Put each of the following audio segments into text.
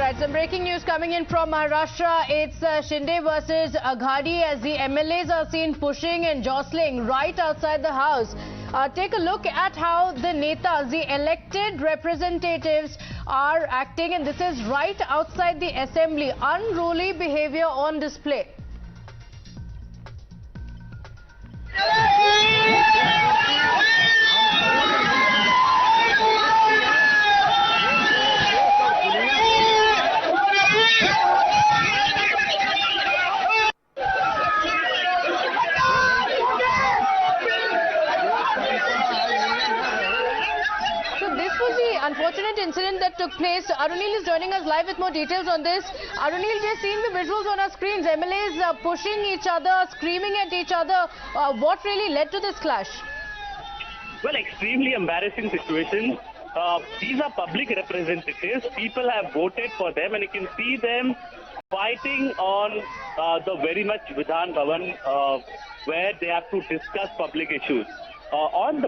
right, some breaking news coming in from Maharashtra. It's Shinde versus Aghadi as the MLAs are seen pushing and jostling right outside the house. Take a look at how the netas, the elected representatives, are acting, and this is right outside the assembly. Unruly behavior on display. Unfortunate incident that took place. Arunil is joining us live with more details on this. Arunil, we are seeing the visuals on our screens. MLAs pushing each other, screaming at each other. What really led to this clash? Well, extremely embarrassing situation. These are public representatives. People have voted for them, and you can see them fighting on the very much Vidhan Bhavan, where they have to discuss public issues.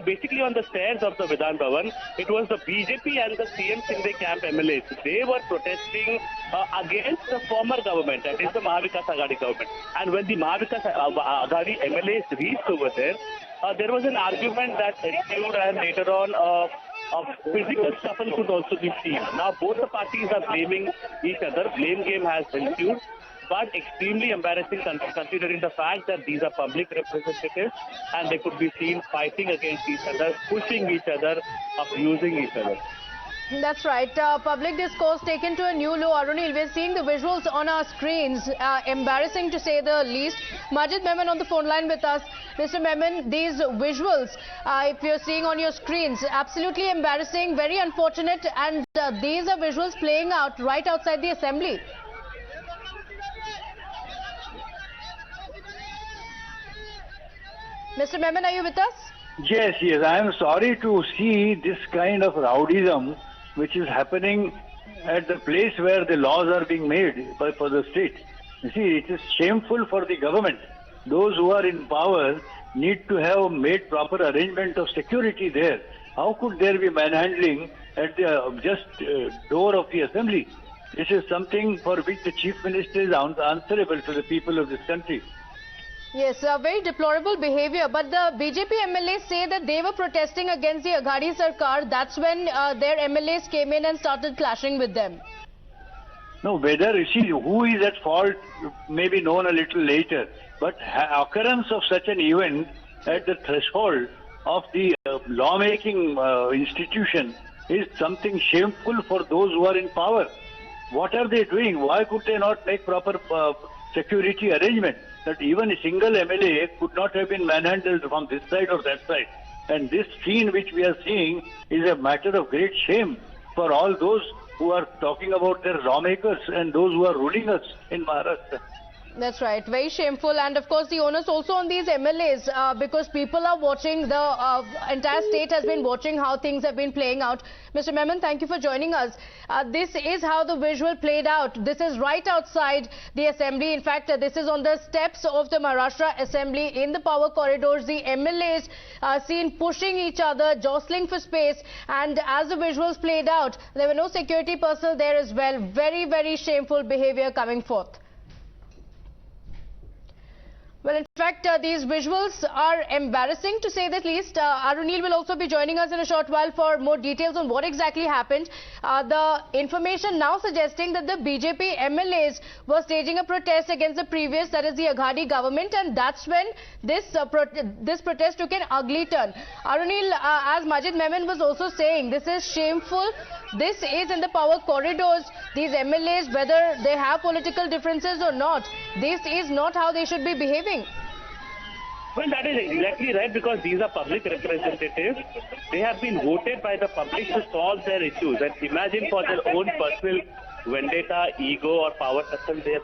Basically on the stairs of the Vidhan Bhavan, it was the BJP and the CM-Shinde camp MLAs. They were protesting against the former government, that is the Maha Aghadi government. And when the Maha Aghadi MLAs reached over there, there was an argument that ensued, and later on a physical scuffle could also be seen. Now both the parties are blaming each other. Blame game has ensued. But extremely embarrassing considering the fact that these are public representatives and they could be seen fighting against each other, pushing each other, abusing each other. That's right. Public discourse taken to a new low. Arunil, we're seeing the visuals on our screens. Embarrassing to say the least. Majid Memon on the phone line with us. Mr. Memon, these visuals, if you're seeing on your screens, absolutely embarrassing, very unfortunate, and these are visuals playing out right outside the assembly. Mr. Memon, are you with us? Yes. I am sorry to see this kind of rowdism which is happening at the place where the laws are being made for the state. You see, it is shameful for the government. Those who are in power need to have made proper arrangement of security there. How could there be manhandling at the door of the assembly? This is something for which the Chief Minister is answerable to the people of this country. Yes, very deplorable behavior. But the BJP MLAs say that they were protesting against the Aghadi Sarkar. That's when their MLAs came in and started clashing with them. No, whether you see who is at fault may be known a little later. But occurrence of such an event at the threshold of the lawmaking institution is something shameful for those who are in power. What are they doing? Why could they not make proper security arrangement? That even a single MLA could not have been manhandled from this side or that side. And this scene which we are seeing is a matter of great shame for all those who are talking about their lawmakers and those who are ruling us in Maharashtra. That's right. Very shameful. And of course, the onus also on these MLAs because people are watching. The entire state has been watching how things have been playing out. Mr. Memon, thank you for joining us. This is how the visual played out. This is right outside the assembly. In fact, this is on the steps of the Maharashtra assembly in the power corridors. The MLAs are seen pushing each other, jostling for space. And as the visuals played out, there were no security personnel there as well. Very, very shameful behavior coming forth. Well, in fact, these visuals are embarrassing to say the least. Arunil will also be joining us in a short while for more details on what exactly happened. The information now suggesting that the BJP MLAs were staging a protest against the previous, that is the Aghadi government, and that's when this protest took an ugly turn. Arunil, as Majid Memon was also saying, this is shameful. This is in the power corridors. These MLAs, whether they have political differences or not, this is not how they should be behaving. Well, that is exactly right, because these are public representatives. They have been voted by the public to solve their issues. And imagine for their own personal vendetta, ego or power custom, they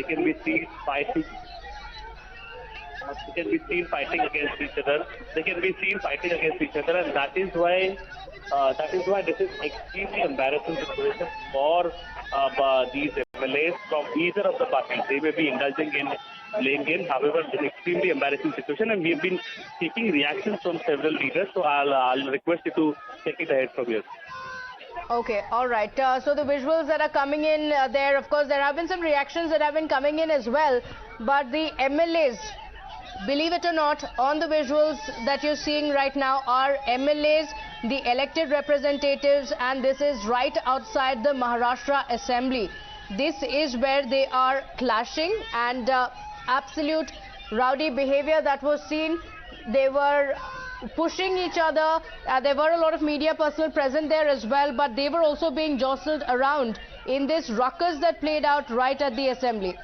can be seen fighting. They can be seen fighting against each other. And that is why this is extremely embarrassing situation for these MLAs from either of the parties. They may be indulging in blame game. However, it's an extremely embarrassing situation, and we've been seeking reactions from several leaders. So I'll request you to take it ahead from here. Okay, all right. So the visuals that are coming in there, of course, there have been some reactions that have been coming in as well. But the MLAs, believe it or not, on the visuals that you're seeing right now are MLAs, the elected representatives, and this is right outside the Maharashtra Assembly. This is where they are clashing, and absolute rowdy behavior that was seen. They were pushing each other. There were a lot of media personnel present there as well, but they were also being jostled around in this ruckus that played out right at the assembly.